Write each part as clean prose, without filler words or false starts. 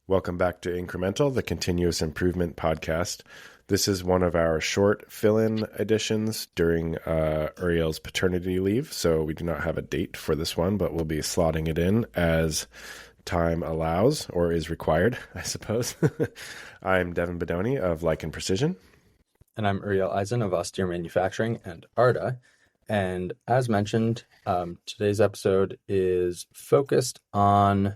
Welcome back to Incremental, the continuous improvement podcast. This is one of our short fill-in editions during Uriel's paternity leave, so we do not have a date for this one, but we'll be slotting it in as time allows, or is required, I suppose. I'm Devin Bedoni of Like and Precision. And I'm Uriel Eisen of Austere Manufacturing and Arda. And as mentioned, today's episode is focused on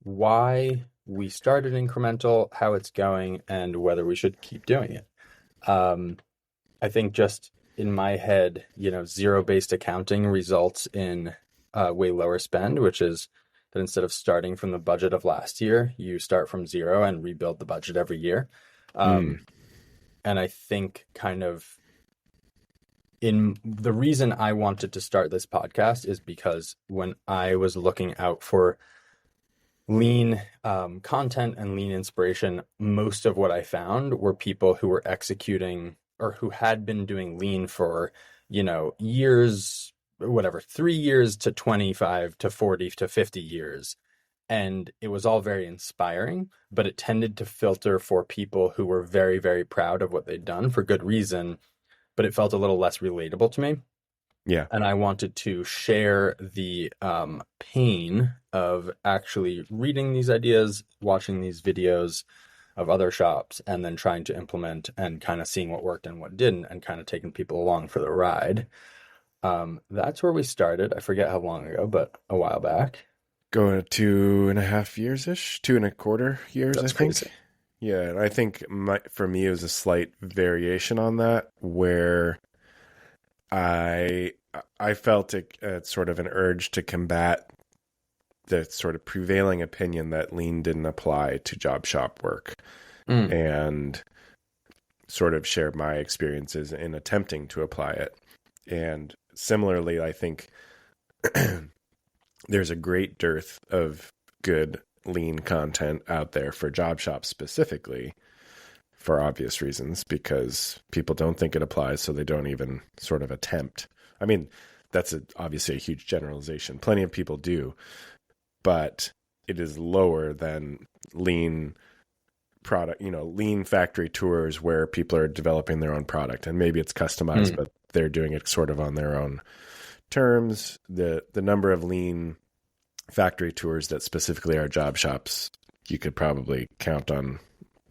why we started Incremental, how it's going, and whether we should keep doing it. I think just in my head, zero-based accounting results in way lower spend, which is that instead of starting from the budget of last year, you start from zero and rebuild the budget every year. And I think in the reason I wanted to start this podcast is because when I was looking out for lean content and lean inspiration, most of what I found were people who were executing or who had been doing lean for, years, 3 years to 25 to 40 to 50 years. And it was all very inspiring, but it tended to filter for people who were very, very proud of what they'd done for good reason, but it felt a little less relatable to me. Yeah. And I wanted to share the pain of actually reading these ideas, watching these videos of other shops, and then trying to implement and kind of seeing what worked and what didn't, and kind of taking people along for the ride. That's where we started. I forget how long ago, but a while back. Going 2.5 years-ish, 2.25 years, That's I think. crazy. Yeah, and I think for me, it was a slight variation on that, where I felt sort of an urge to combat the sort of prevailing opinion that lean didn't apply to job shop work, and sort of share my experiences in attempting to apply it. And similarly, I think there's a great dearth of good lean content out there for job shops specifically, for obvious reasons, because people don't think it applies, so they don't even sort of attempt. I mean, that's obviously a huge generalization. Plenty of people do, but it is lower than lean product, lean factory tours where people are developing their own product, and maybe it's customized, but they're doing it sort of on their own terms. The number of lean factory tours that specifically are job shops, you could probably count on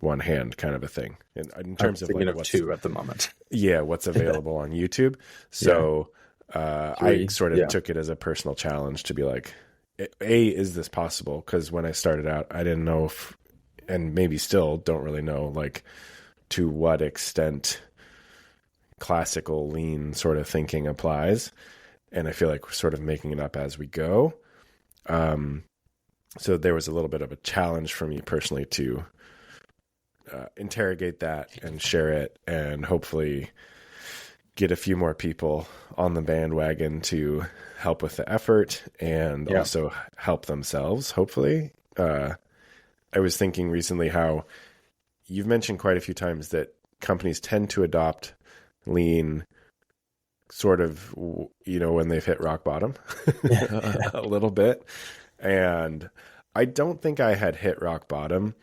one hand, kind of a thing. In terms I'm of thinking like of two at the moment. Yeah, what's available on YouTube. So I sort of took it as a personal challenge to be like, is this possible? Because when I started out, I didn't know if, and maybe still don't really know, like, to what extent classical lean sort of thinking applies. And I feel like we're sort of making it up as we go. So there was a little bit of a challenge for me personally to interrogate that and share it, and hopefully get a few more people on the bandwagon to help with the effort and also help themselves, hopefully. I was thinking recently how you've mentioned quite a few times that companies tend to adopt lean sort of, when they've hit rock bottom a little bit. And I don't think I had hit rock bottom,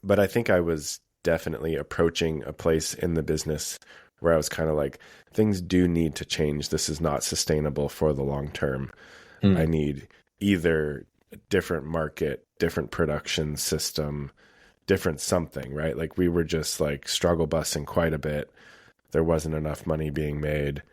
but I think I was definitely approaching a place in the business where I was kind of like, things do need to change. This is not sustainable for the long term. I need either a different market, different production system, different something, right? Like, we were just like struggle busing quite a bit. There wasn't enough money being made.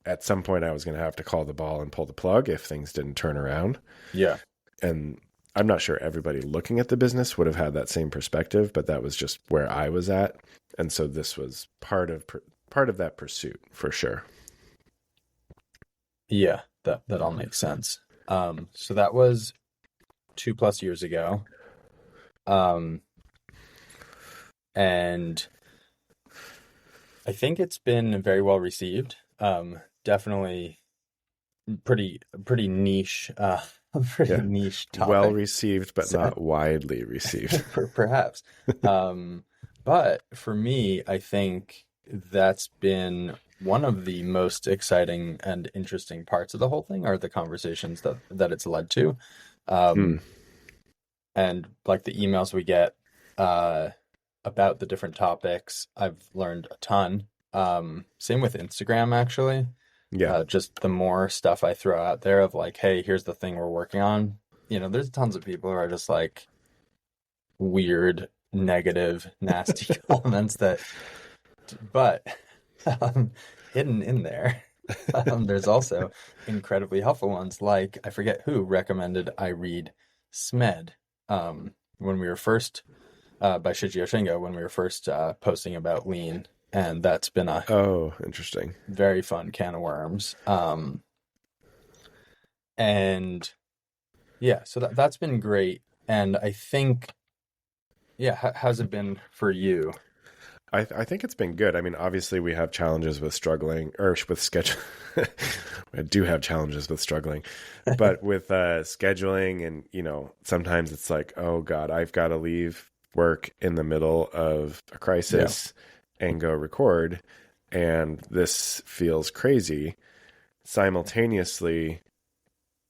At some point, I was going to have to call the ball and pull the plug if things didn't turn around. Yeah. And I'm not sure everybody looking at the business would have had that same perspective, but that was just where I was at. And so this was part of that pursuit, for sure. Yeah, that all makes sense. So that was 2+ years ago. And I think it's been very well received. Definitely pretty niche, niche topic. Well received, but not widely received. Perhaps. But for me, I think that's been one of the most exciting and interesting parts of the whole thing, are the conversations that it's led to. and like the emails we get uh, about the different topics, I've learned a ton. Same with Instagram, actually. Yeah. Just the more stuff I throw out there of like, hey, here's the thing we're working on. There's tons of people who are just like weird, negative, nasty comments but um, hidden in there, there's also incredibly helpful ones. Like, I forget who recommended I read SMED when we were first, by Shigeo Shingo, when we were first posting about lean. And that's been a Oh, interesting. very fun can of worms. And yeah, so that's been great. And I think, yeah, how's it been for you? I think it's been good. I mean, obviously we have challenges with struggling or with schedule. I do have challenges with struggling, but with scheduling and, sometimes it's like, oh God, I've got to leave work in the middle of a Yeah. crisis and go record. And this feels crazy. Simultaneously,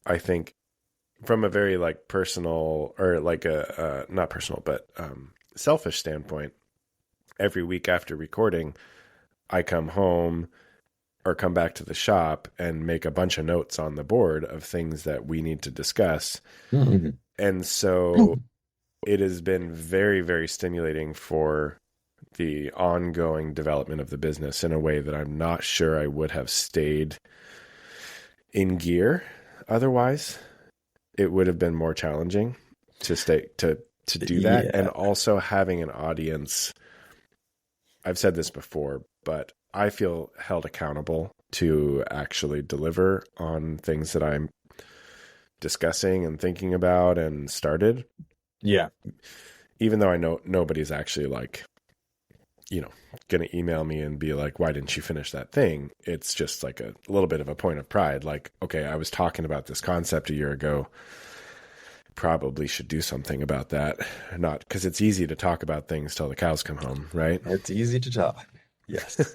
I think from a very like personal or like not personal, but selfish standpoint, every week after recording, I come home or come back to the shop and make a bunch of notes on the board of things that we need to discuss. Mhm. And so it has been very, very stimulating for the ongoing development of the business in a way that I'm not sure I would have stayed in gear otherwise. It would have been more challenging to stay to do that. And Yeah. also having an audience. I've said this before, but I feel held accountable to actually deliver on things that I'm discussing and thinking about and started, Yeah. even though I know nobody's actually like, going to email me and be like, why didn't you finish that thing? It's just like a little bit of a point of pride. Like, okay, I was talking about this concept a year ago. Probably should do something about that. Not because it's easy to talk about things till the cows come home, right? It's easy to talk. Yes.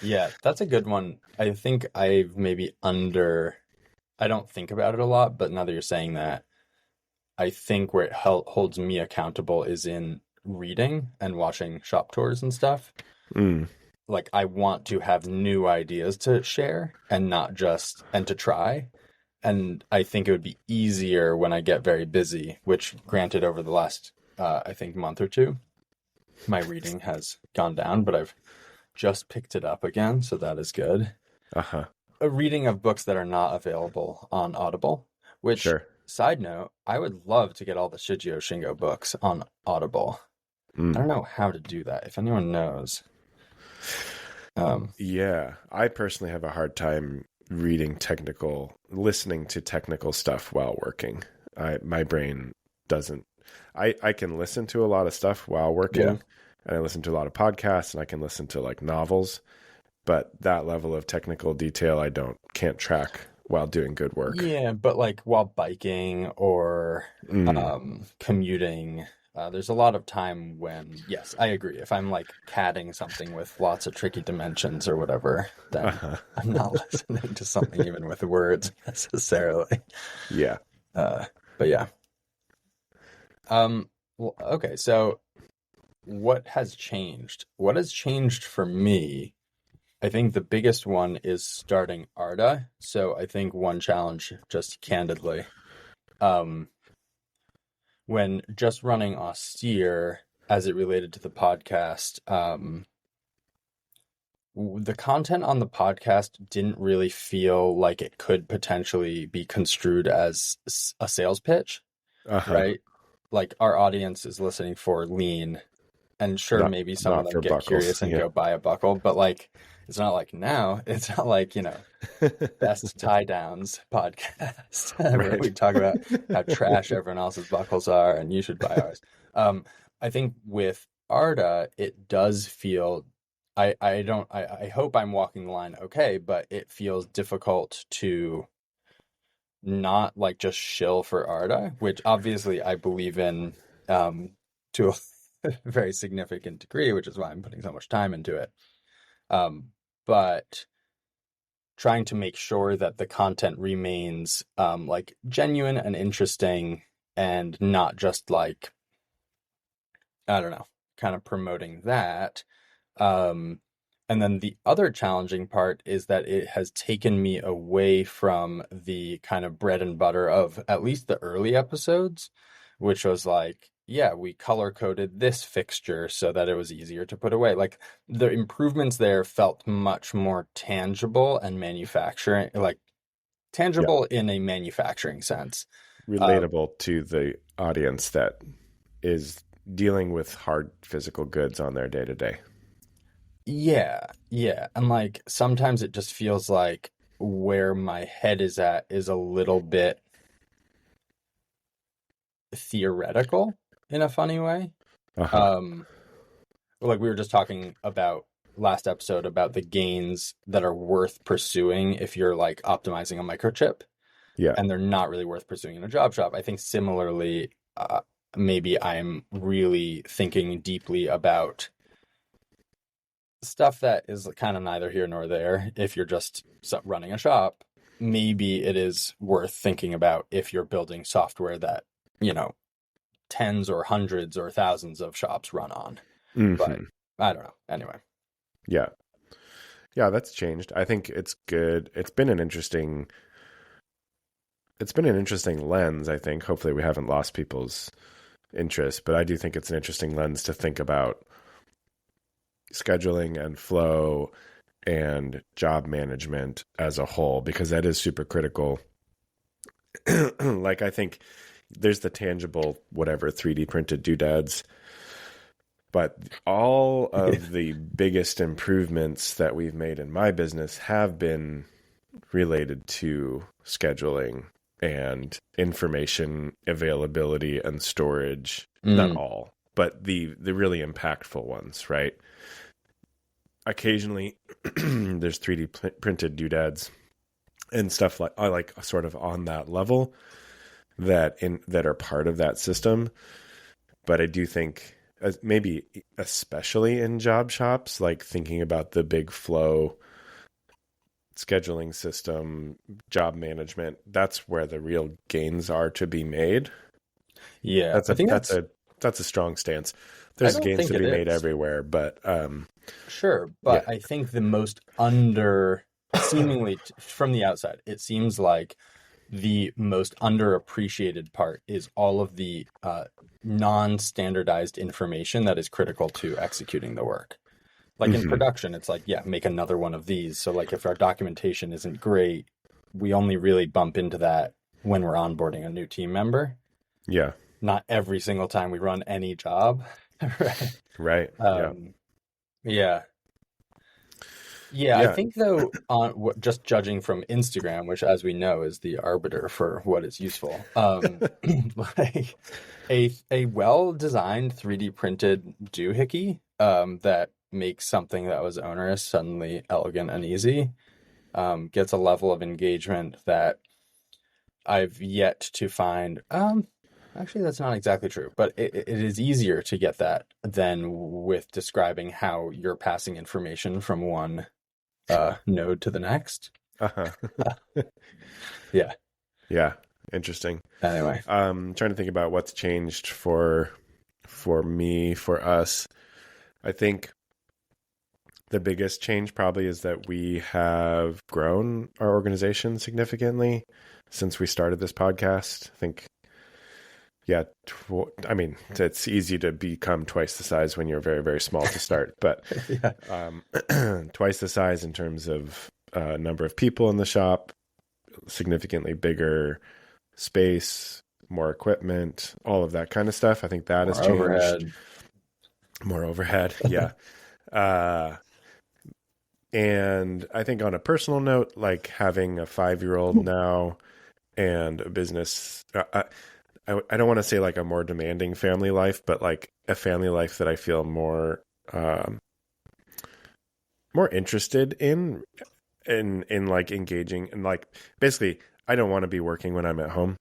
Yeah, that's a good one. I think I don't think about it a lot, but now that you're saying that, I think where it holds me accountable is in reading and watching shop tours and stuff. Mm, Like, I want to have new ideas to share and not just, and to try. And I think it would be easier when I get very busy, which granted over the last, I think month or two, my reading has gone down, but I've just picked it up again, so that is good. uh-huh. A reading of books that are not available on Audible, which, Sure. side note, I would love to get all the Shigeo Shingo books on Audible. I Mm. don't know how to do that. If anyone knows. Um, Yeah, I personally have a hard time listening to technical stuff while working. My brain doesn't. I can listen to a lot of stuff while yeah. working, and I listen to a lot of podcasts, and I can listen to like novels, but that level of technical detail can't track while doing good work. Yeah, but like while biking or Mm. commuting, there's a lot of time when, yes, I agree. If I'm like CADing something with lots of tricky dimensions or whatever, then Uh-huh. I'm not listening to something even with words necessarily. Yeah. Uh, but yeah. Well, okay, so what has changed? What has changed for me? I think the biggest one is starting Arda. So I think one challenge, just candidly, um, when just running austere as it related to the podcast, the content on the podcast didn't really feel like it could potentially be construed as a sales pitch, Uh-huh. right? Like our audience is listening for lean, and sure, Not maybe some of not them for get buckles. curious and Yeah. go buy a buckle, but like it's not like now, it's not like, best tie downs podcast where Right. we talk about how trash everyone else's buckles are and you should buy ours. Um, I think with Arda, it does feel I don't I hope I'm walking the line okay, but it feels difficult to not like just shill for Arda, which obviously I believe in to a very significant degree, which is why I'm putting so much time into it. But trying to make sure that the content remains like genuine and interesting and not just like, I don't know, kind of promoting that. Um, and then the other challenging part is that it has taken me away from the kind of bread and butter of at least the early episodes, which was like, yeah, we color coded this fixture so that it was easier to put away. Like the improvements there felt much more tangible and manufacturing, like Yeah. tangible in a manufacturing sense. Um, Relatable to the audience that is dealing with hard physical goods on their day to day. Yeah, yeah. And like sometimes it just feels like where my head is at is a little bit theoretical in a funny way. Uh-huh. Um, like we were just talking about last episode about the gains that are worth pursuing if you're like optimizing a microchip, Yeah. and they're not really worth pursuing in a job shop. I think similarly, maybe I'm really thinking deeply about stuff that is kind of neither here nor there. If you're just running a shop, maybe it is worth thinking about if you're building software that, you know, tens or hundreds or thousands of shops run on. But Hmm. I don't know. Anyway. Yeah. Yeah, that's changed. I think it's good. It's been an interesting lens, I think. Hopefully we haven't lost people's interest, but I do think it's an interesting lens to think about scheduling and flow and job management as a whole, because that is super critical. Like, I think there's the tangible, whatever, 3D printed doodads, but all of the biggest improvements that we've made in my business have been related to scheduling and information availability and storage. Not Mm, all, but the really impactful ones, right? Occasionally there's 3D printed doodads and stuff like I like sort of on that level that are part of that system. But I do think maybe especially in job shops, like thinking about the big flow scheduling system, job management, that's where the real gains are to be made. yeah, That's I a think that's that's, a that's a strong stance. I There's don't gains think to it be made is. everywhere, but Sure, yeah. but I think the most seemingly from the outside, it seems like the most underappreciated part is all of the non-standardized information that is critical to executing the work. Like in Hmm. production, it's like, yeah, make another one of these. So like if our documentation isn't great, we only really bump into that when we're onboarding a new team member, Yeah. not every single time we run any job. Right. Right. Yeah. Um, yeah. Yeah, I Yeah. think though, on just judging from Instagram, which as we know is the arbiter for what is useful, like a well-designed 3D printed doohickey that makes something that was onerous suddenly elegant and easy, gets a level of engagement that I've yet to find. Actually, that's not exactly true, but it is easier to get that than with describing how you're passing information from one node to the next. Uh-huh. Yeah. Yeah. Interesting. Anyway. Trying to think about what's changed for me, for us. I think the biggest change probably is that we have grown our organization significantly since we started this podcast. I think, yeah, I mean, it's easy to become twice the size when you're very, very small to start, but Yeah. twice the size in terms of number of people in the shop, significantly bigger space, more equipment, all of that kind of stuff. I think that has More changed. overhead. More overhead, yeah. Uh, and I think on a personal note, like having a 5-year-old now and a business, I don't want to say like a more demanding family life, but like a family life that I feel um, more interested in like engaging and like basically I don't want to be working when I'm at home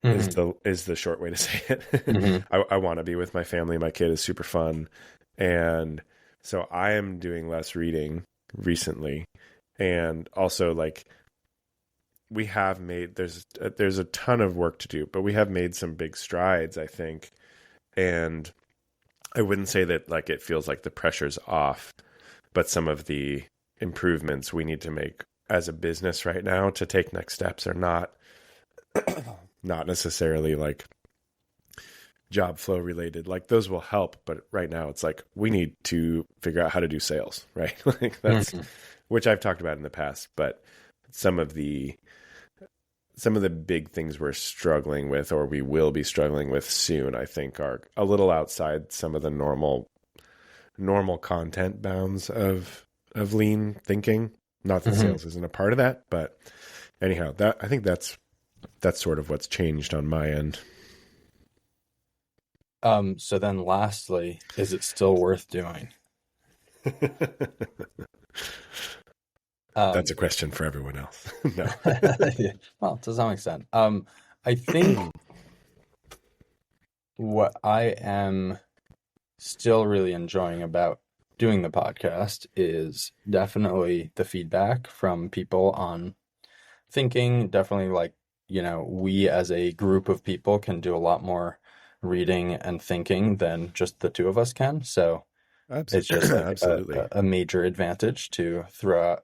is Hmm. the short way to say it. Hmm. I want to be with my family. My kid is super fun. And so I am doing less reading recently. And also like we have made there's a ton of work to do, but we have made some big strides, I think. And I wouldn't say that like it feels like the pressure's off, but some of the improvements we need to make as a business right now to take next steps are not necessarily like job flow related. Like those will help, but right now it's like we need to figure out how to do sales, right? Like that's which I've talked about in the past, but some of the big things we're struggling with, or we will be struggling with soon, I think are a little outside some of the normal content bounds of lean thinking. Not that sales isn't a part of that, but anyhow, I think that's sort of what's changed on my end. So then lastly, is it still worth doing? That's a question for everyone else. No. Well, to some extent. I think what I am still really enjoying about doing the podcast is definitely the feedback from people on thinking. Definitely like, we as a group of people can do a lot more reading and thinking than just the two of us can. So it's just like Absolutely. a major advantage to throw out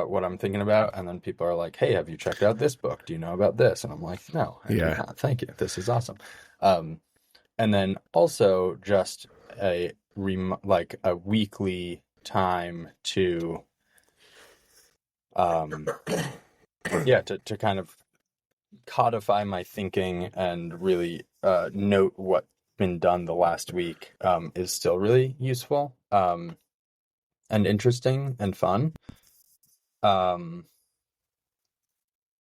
what I'm thinking about. And then people are like, hey, have you checked out this book? Do you know about this? And I'm like, no, I do not. Thank you. This is awesome. And then also just a weekly time to to kind of codify my thinking and really note what's been done the last week is still really useful and interesting and fun.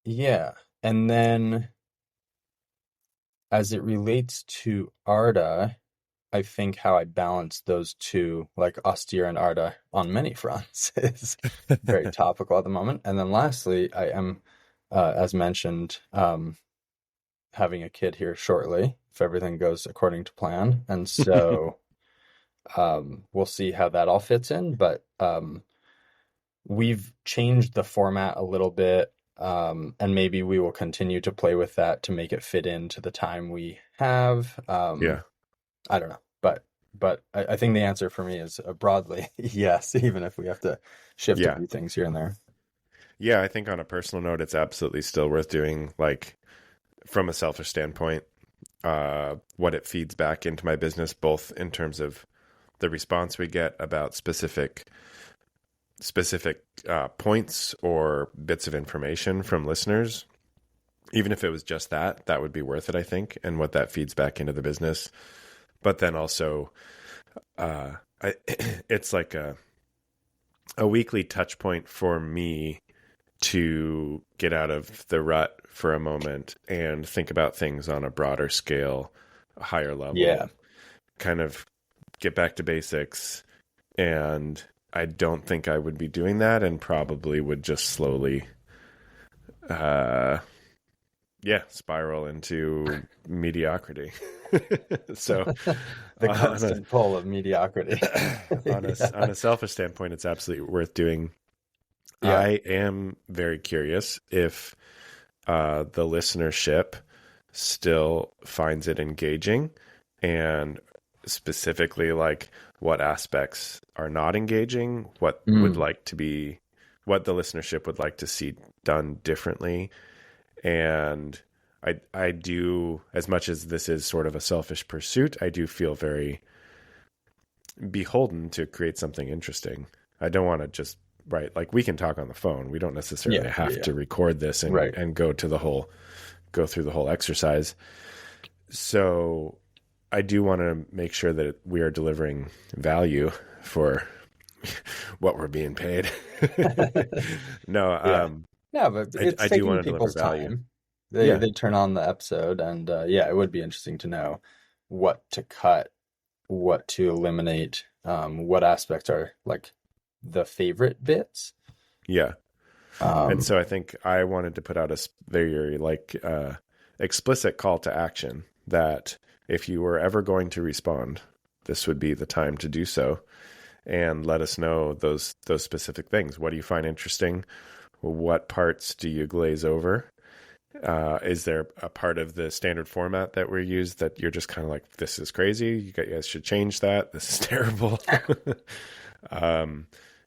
Yeah. And then as it relates to Arda, I think how I balance those two, like austere and Arda on many fronts, is very topical at the moment. And then lastly, I am, as mentioned, having a kid here shortly, if everything goes according to plan. And so we'll see how that all fits in. But we've changed the format a little bit. And maybe we will continue to play with that to make it fit into the time we have. Yeah. I don't know, but I think the answer for me is broadly yes, even if we have to shift a few things here and there. Yeah, I think on a personal note, it's absolutely still worth doing. Like from a selfish standpoint, what it feeds back into my business, both in terms of the response we get about specific points or bits of information from listeners. Even if it was just that would be worth it, I think, and what that feeds back into the business. But then also, it's like a weekly touch point for me to get out of the rut for a moment and think about things on a broader scale, a higher level, kind of get back to basics. And I don't think I would be doing that, and probably would just slowly, spiral into mediocrity. So the constant pull of mediocrity. On a selfish standpoint, it's absolutely worth doing. Yeah. I am very curious if the listenership still finds it engaging, and specifically like what aspects are not engaging, what the listenership would like to see done differently. And I do, as much as this is sort of a selfish pursuit, I do feel very beholden to create something interesting. I don't want to just write, like we can talk on the phone. We don't necessarily have to record this and go through the whole exercise. So I do want to make sure that we are delivering value for what we're being paid. No, but it's I taking do want to people's deliver value. time. They turn on the episode, and it would be interesting to know what to cut, what to eliminate, what aspects are like the favorite bits. Yeah. And so I think I wanted to put out a very explicit call to action that if you were ever going to respond, this would be the time to do so, and let us know those specific things. What do you find interesting? what parts do you glaze over? Is there a part of the standard format that we use that you're just kind of like, this is crazy, you guys should change that, this is terrible?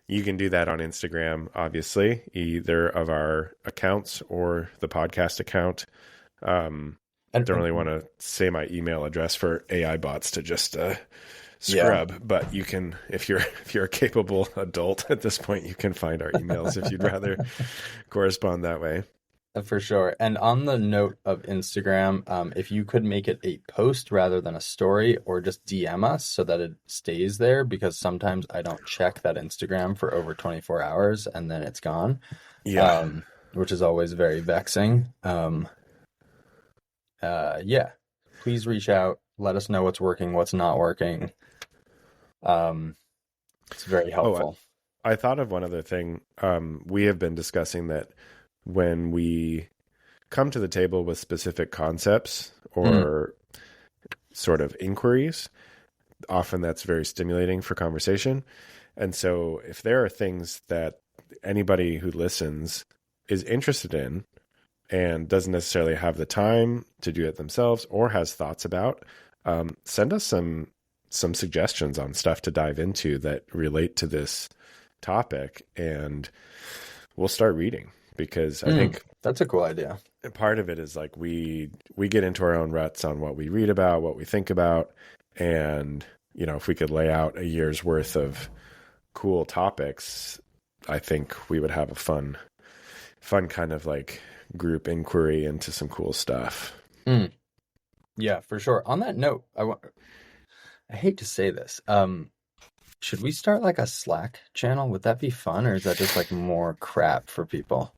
You can do that on Instagram, obviously, either of our accounts or the podcast account. I don't really want to say my email address for AI bots to just scrub, but you can, if you're a capable adult at this point, you can find our emails if you'd rather correspond that way. For sure. And on the note of Instagram, if you could make it a post rather than a story, or just DM us so that it stays there, because sometimes I don't check that Instagram for over 24 hours and then it's gone. Yeah. Which is always very vexing. Yeah, please reach out. Let us know what's working, what's not working. It's very helpful. I thought of one other thing. We have been discussing that when we come to the table with specific concepts or sort of inquiries, often that's very stimulating for conversation. And so if there are things that anybody who listens is interested in and doesn't necessarily have the time to do it themselves or has thoughts about, send us some suggestions on stuff to dive into that relate to this topic, and we'll start reading. Because I think that's a cool idea. Part of it is like we get into our own ruts on what we read about, what we think about, and if we could lay out a year's worth of cool topics, I think we would have a fun kind of like group inquiry into some cool stuff. Yeah, for sure. On that note, I hate to say this. Should we start like a Slack channel? Would that be fun, or is that just like more crap for people?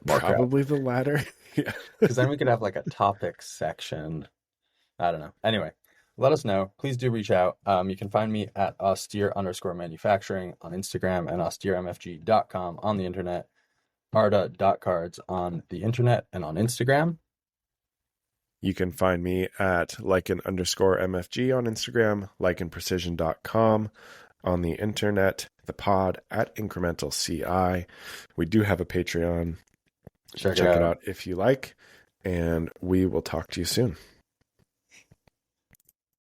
Probably the latter. Yeah. Because then we could have like a topic section. I don't know. Anyway, let us know. Please do reach out. You can find me at austere_manufacturing on Instagram and austeremfg.com on the internet, arda.cards on the internet and on Instagram. You can find me at lichen_MFG on Instagram, lichenprecision.com on the internet, the pod at incremental CI. We do have a Patreon. Check it out if you like, and we will talk to you soon.